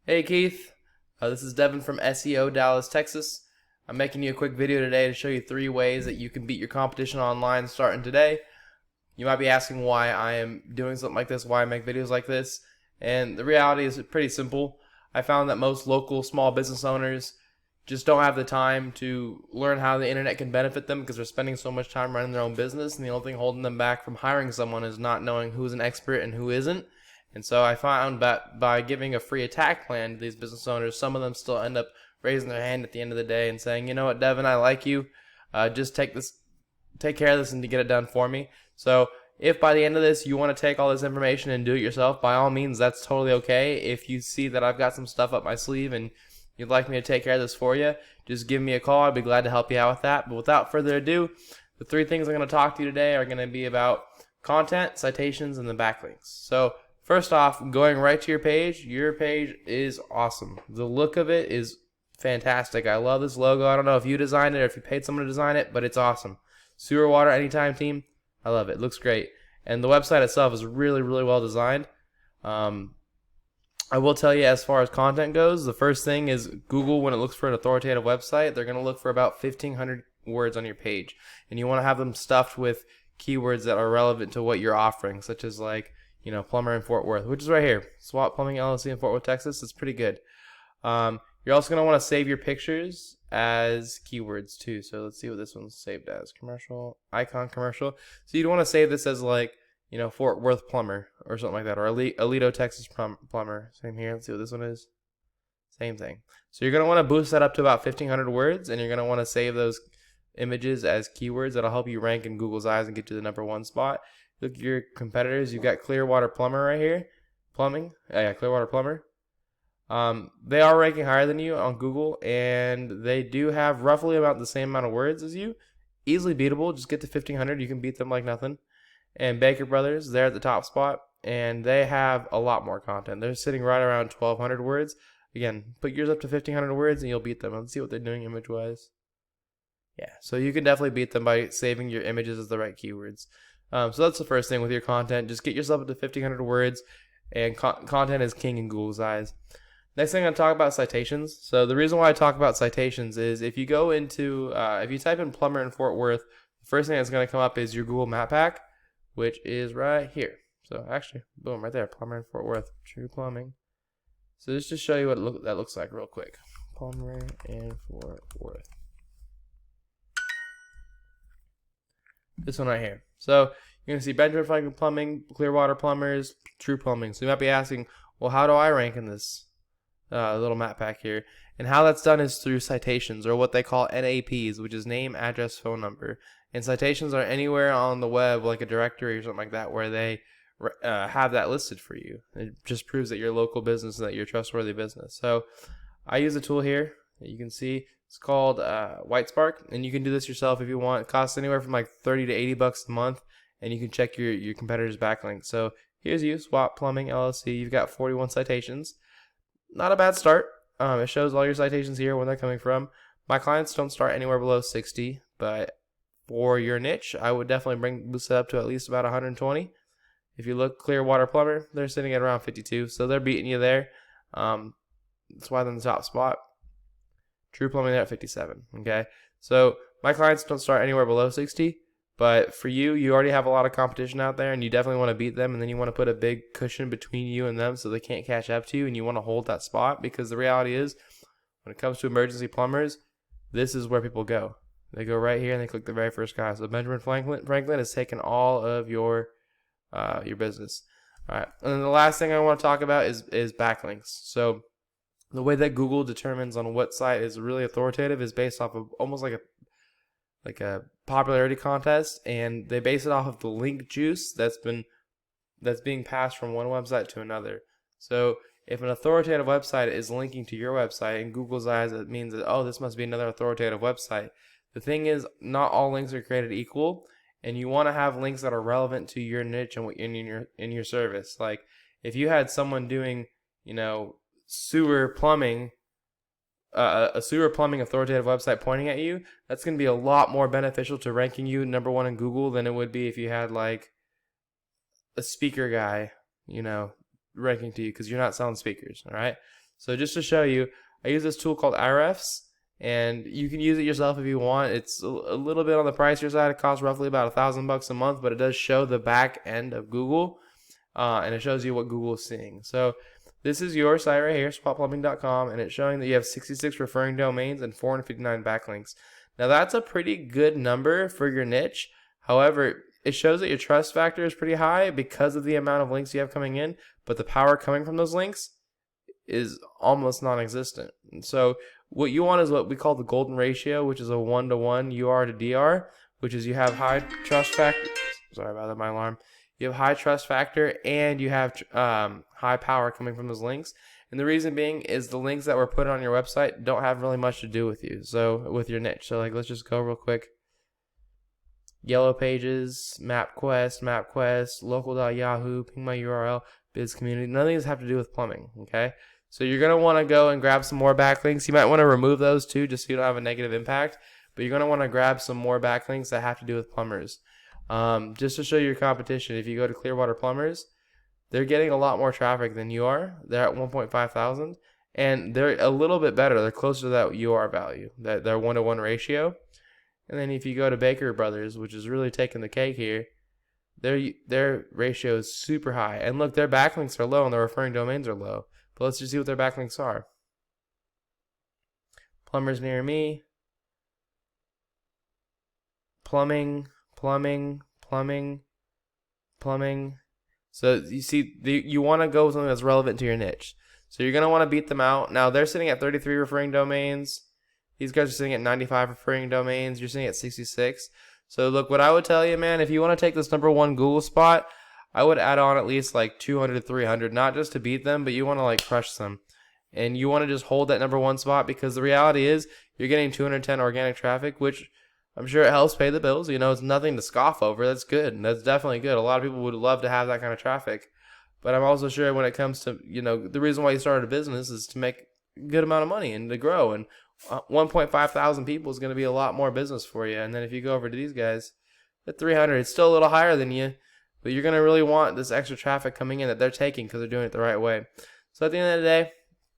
Hey Keith, this is Devin from SEO Dallas, Texas. I'm making you a quick video today to show you 3 ways that you can beat your competition online starting today. You might be asking why I am doing something like this, why I make videos like this, and the reality is pretty simple. I found that most local small business owners just don't have the time to learn how the internet can benefit them because they're spending so much time running their own business, and the only thing holding them back from hiring someone is not knowing who's an expert and who isn't. And so I found that by giving a free attack plan to these business owners, some of them still end up raising their hand at the end of the day and saying, you know what, Devin, I like you. Just take care of this and to get it done for me. So if by the end of this you want to take all this information and do it yourself, by all means, that's totally okay. If you see that I've got some stuff up my sleeve and you'd like me to take care of this for you, just give me a call. I'd be glad to help you out with that. But without further ado, the 3 things I'm going to talk to you today are going to be about content, citations, and the backlinks. So first off, going right to your page is awesome. The look of it is fantastic. I love this logo. I don't know if you designed it or if you paid someone to design it, but it's awesome. Sewer Water Anytime team, I love it. It looks great. And the website itself is really, really well designed. I will tell you, as far as content goes, the first thing is Google, when it looks for an authoritative website, they're going to look for about 1,500 words on your page. And you want to have them stuffed with keywords that are relevant to what you're offering, such as like, Plumber in Fort Worth, which is right here. SWAT Plumbing LLC in Fort Worth, Texas. It's pretty good. You're also going to want to save your pictures as keywords too. So let's see what this one's saved as. Commercial, icon commercial. So you'd want to save this as like, Fort Worth Plumber or something like that, or Alito, Texas Plumber. Same here. Let's see what this one is. Same thing. So you're going to want to boost that up to about 1,500 words, and you're going to want to save those images as keywords. That'll help you rank in Google's eyes and get to the #1 spot. Look at your competitors. You've got Clearwater Plumber right here. Plumbing. Yeah, Clearwater Plumber. They are ranking higher than you on Google, and they do have roughly about the same amount of words as you. Easily beatable. Just get to 1,500. You can beat them like nothing. And Baker Brothers, they're at the top spot, and they have a lot more content. They're sitting right around 1,200 words. Again, put yours up to 1,500 words, and you'll beat them. Let's see what they're doing image-wise. Yeah, so you can definitely beat them by saving your images as the right keywords. So that's the first thing with your content. Just get yourself up to 1,500 words, and content is king in Google's eyes. Next thing I'm going to talk about citations. So the reason why I talk about citations is if you go into, if you type in Plumber in Fort Worth, the first thing that's going to come up is your Google Map Pack, which is right here. So actually, boom, right there, Plumber in Fort Worth, True Plumbing. So just to show you what that looks like real quick. Plumber in Fort Worth. This one right here. So you're going to see Benjamin Franklin Plumbing, Clearwater Plumbers, True Plumbing. So you might be asking, well, how do I rank in this little map pack here? And how that's done is through citations, or what they call NAPs, which is name, address, phone number. And citations are anywhere on the web, like a directory or something like that, where they have that listed for you. It just proves that you're a local business and that you're a trustworthy business. So I use a tool here that you can see. It's called Whitespark, and you can do this yourself if you want. It costs anywhere from like $30 to $80 a month, and you can check your competitors' backlinks. So here's you, SWAT Plumbing LLC. You've got 41 citations. Not a bad start. It shows all your citations here, where they're coming from. My clients don't start anywhere below 60, but for your niche, I would definitely boost it up to at least about 120. If you look, Clearwater Plumber, they're sitting at around 52, so they're beating you there. That's why they're in the top spot. True Plumbing, they're at 57. Okay, so my clients don't start anywhere below 60, but for you, you already have a lot of competition out there, and you definitely want to beat them, and then you want to put a big cushion between you and them so they can't catch up to you, and you want to hold that spot, because the reality is, when it comes to emergency plumbers, this is where people go. They go right here and they click the very first guy. So Benjamin Franklin has taken all of your business. All right, and then the last thing I want to talk about is backlinks. So the way that Google determines on what site is really authoritative is based off of almost like a popularity contest, and they base it off of the link juice that's being passed from one website to another. So if an authoritative website is linking to your website, in Google's eyes, it means that, oh, this must be another authoritative website. The thing is, not all links are created equal, and you want to have links that are relevant to your niche and in your service. Like if you had someone doing, sewer plumbing, a sewer plumbing authoritative website pointing at you, that's going to be a lot more beneficial to ranking you #1 in Google than it would be if you had like a speaker guy, ranking to you, because you're not selling speakers. All right. So just to show you, I use this tool called IREFs, and you can use it yourself if you want. It's a little bit on the pricier side. It costs roughly about $1,000 a month, but it does show the back end of Google, and it shows you what Google is seeing. So this is your site right here, swatplumbing.com, and it's showing that you have 66 referring domains and 459 backlinks. Now that's a pretty good number for your niche. However, it shows that your trust factor is pretty high because of the amount of links you have coming in, but the power coming from those links is almost non-existent. And so what you want is what we call the golden ratio, which is a 1-to-1 UR to DR, which is you have high trust factor. Sorry about that, my alarm. You have high trust factor and you have high power coming from those links. And the reason being is the links that were put on your website don't have really much to do with you. So with your niche. So like, let's just go real quick. Yellow Pages, MapQuest, local.yahoo, ping my URL, biz community. None of these have to do with plumbing, okay? So you're going to want to go and grab some more backlinks. You might want to remove those too just so you don't have a negative impact. But you're going to want to grab some more backlinks that have to do with plumbers. Just to show you your competition, if you go to Clearwater Plumbers, they're getting a lot more traffic than you are. They're at 1.5 thousand. And they're a little bit better. They're closer to that UR value, their 1-to-1 ratio. And then if you go to Baker Brothers, which is really taking the cake here, their ratio is super high. And look, their backlinks are low and their referring domains are low. But let's just see what their backlinks are. Plumbers near me. Plumbing. So you see, you want to go with something that's relevant to your niche. So you're going to want to beat them out. Now they're sitting at 33 referring domains. These guys are sitting at 95 referring domains. You're sitting at 66. So look, what I would tell you, man, if you want to take this #1 Google spot, I would add on at least like 200 to 300, not just to beat them, but you want to like crush them. And you want to just hold that #1 spot because the reality is you're getting 210 organic traffic, which I'm sure it helps pay the bills. You know, it's nothing to scoff over. That's good. That's definitely good. A lot of people would love to have that kind of traffic. But I'm also sure when it comes to, you know, the reason why you started a business is to make a good amount of money and to grow. And 1.5 thousand people is going to be a lot more business for you. And then if you go over to these guys at 300, it's still a little higher than you, but you're going to really want this extra traffic coming in that they're taking because they're doing it the right way. So at the end of the day,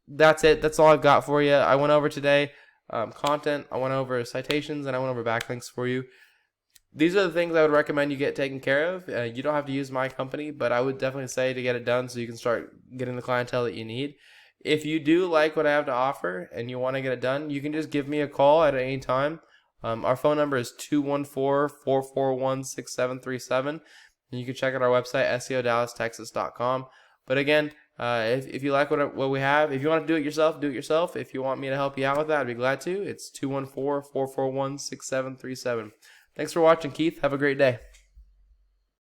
that's it. That's all I've got for you. I went over today content, I went over citations, and I went over backlinks for you. These are the things I would recommend you get taken care of. You don't have to use my company, but I would definitely say to get it done so you can start getting the clientele that you need. If you do like what I have to offer and you want to get it done, you can just give me a call at any time. Our phone number is 214-441-6737. And you can check out our website, SEODallasTexas.com. But again, if you like what we have, if you want to do it yourself, do it yourself. If you want me to help you out with that, I'd be glad to. It's 214-441-6737. Thanks for watching, Keith. Have a great day.